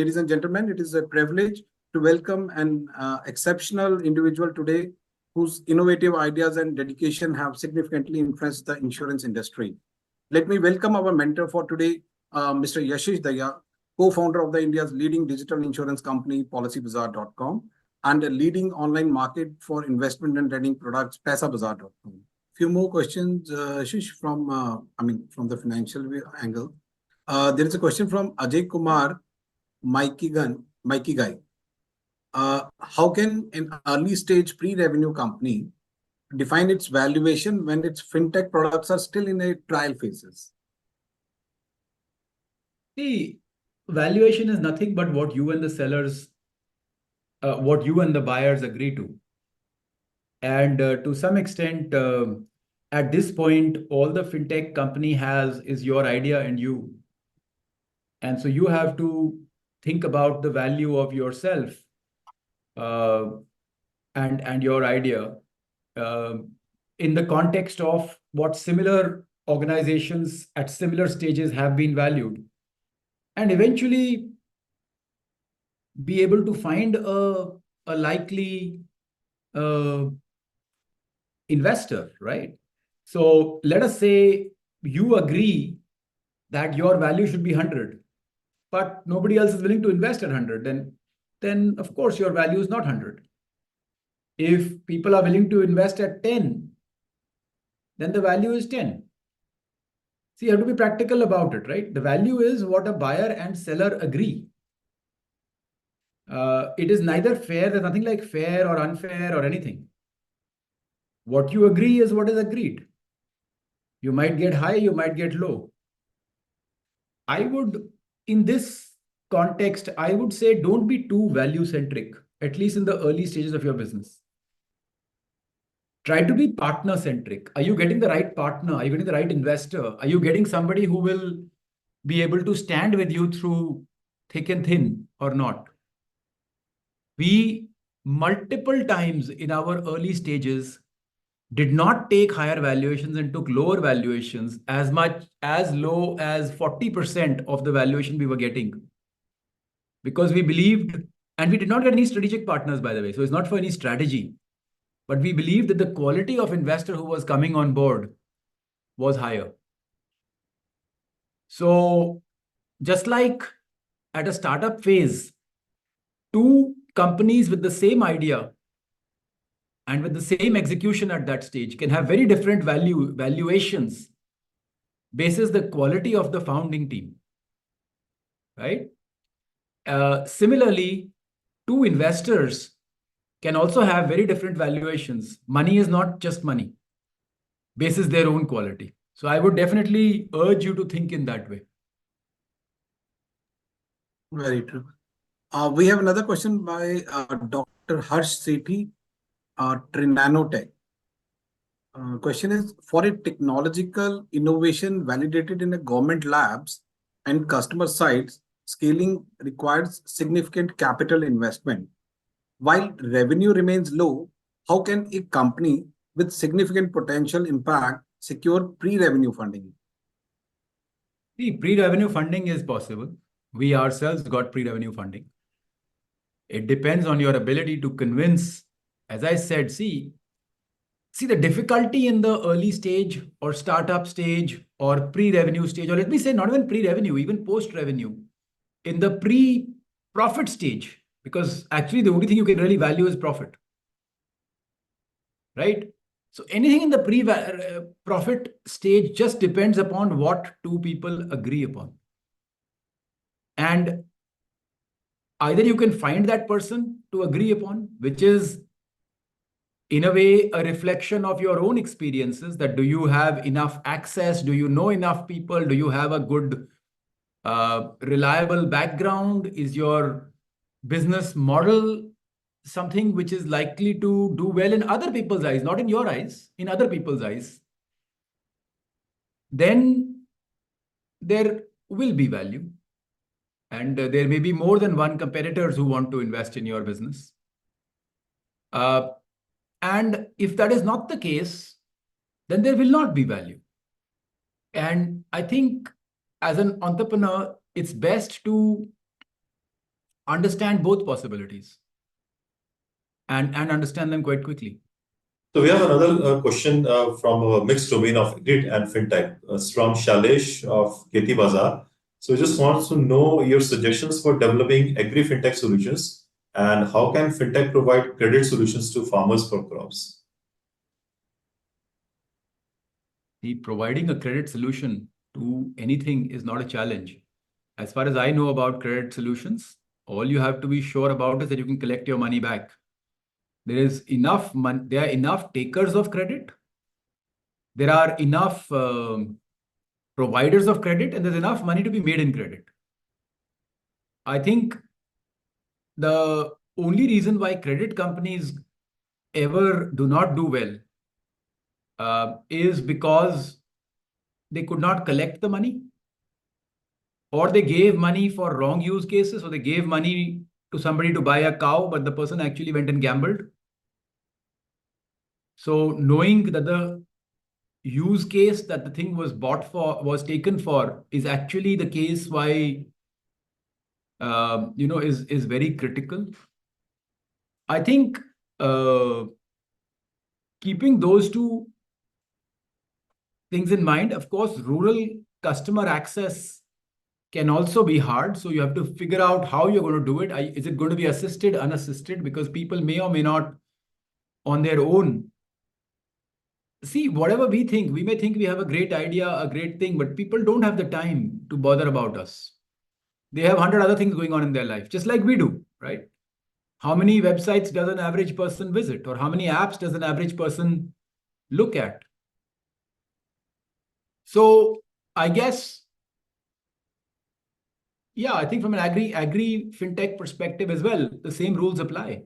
ladies and gentlemen, it is a privilege to welcome an exceptional individual today whose innovative ideas and dedication have significantly influenced the insurance industry. Let me welcome our mentor for today, Mr. Yashish, co-founder of the India's leading digital insurance company, PolicyBazaar.com, and a leading online market for investment and trading products, PaisaBazaar.com. Few more questions, Yashish, from the financial angle. There is a question from Ajay Kumar Mikey Guy. How can an early stage pre-revenue company define its valuation when its fintech products are still in a trial phases? See, valuation is nothing but what you and the sellers, what you and the buyers agree to. And to some extent, at this point, all the fintech company has is your idea and you. And so you have to think about the value of yourself and your idea in the context of what similar organizations at similar stages have been valued, and eventually be able to find a likely investor, right? So let us say you agree that your value should be 100, but nobody else is willing to invest at 100, then of course your value is not 100. If people are willing to invest at 10, then the value is 10. See, you have to be practical about it, right? The value is what a buyer and seller agree. It is neither fair, there's nothing like fair or unfair or anything. What you agree is what is agreed. You might get high, you might get low. In this context, I would say don't be too value centric, at least in the early stages of your business. Try to be partner centric. Are you getting the right partner? Are you getting the right investor? Are you getting somebody who will be able to stand with you through thick and thin or not? We multiple times in our early stages did not take higher valuations and took lower valuations, as much as low as 40% of the valuation we were getting, because we believed, and we did not get any strategic partners, by the way. So it's not for any strategy, but we believed that the quality of investor who was coming on board was higher. So just like at a startup phase, two companies with the same idea and with the same execution at that stage can have very different valuations basis the quality of the founding team, right? Similarly, two investors can also have very different valuations. Money is not just money, basis their own quality. So I would definitely urge you to think in that way. Very true. We have another question by Dr. Harsh Sethi, Trinanotech. Question is, for a technological innovation validated in a government labs and customer sites, scaling requires significant capital investment. While revenue remains low, how can a company with significant potential impact secure pre-revenue funding? See, pre-revenue funding is possible. We ourselves got pre-revenue funding. It depends on your ability to convince. As I said, see the difficulty in the early stage or startup stage or pre-revenue stage, or let me say not even pre-revenue, even post-revenue, in the pre-profit stage, because actually the only thing you can really value is profit, right? So anything in the pre-profit stage just depends upon what two people agree upon. And either you can find that person to agree upon, which is in a way a reflection of your own experiences, that do you have enough access? Do you know enough people? Do you have a good, reliable background? Is your business model something which is likely to do well in other people's eyes, not in your eyes, in other people's eyes? Then there will be value. And there may be more than one competitors who want to invest in your business. And if that is not the case, then there will not be value. And I think as an entrepreneur, it's best to understand both possibilities and understand them quite quickly. So we have another question from a mixed domain of grid and fintech. It's from Shailesh of Keti Bazaar. So he just wants to know your suggestions for developing agri fintech solutions and how can fintech provide credit solutions to farmers for crops? Providing a credit solution to anything is not a challenge. As far as I know about credit solutions, all you have to be sure about is that you can collect your money back. There is enough money, there are enough takers of credit. There are enough providers of credit, and there's enough money to be made in credit. I think the only reason why credit companies ever do not do well is because they could not collect the money, or they gave money for wrong use cases, or they gave money to somebody to buy a cow, but the person actually went and gambled. So knowing that the use case that the thing was bought for, was taken for, is actually the case why, is very critical. I think keeping those two things in mind, of course, rural customer access can also be hard. So you have to figure out how you're going to do it. Is it going to be assisted, unassisted? Because people may or may not on their own. See, whatever we think, we may think we have a great idea, a great thing, but people don't have the time to bother about us. They have 100 other things going on in their life, just like we do, right? How many websites does an average person visit, or how many apps does an average person look at? So I guess, yeah, I think from an agri fintech perspective as well, the same rules apply.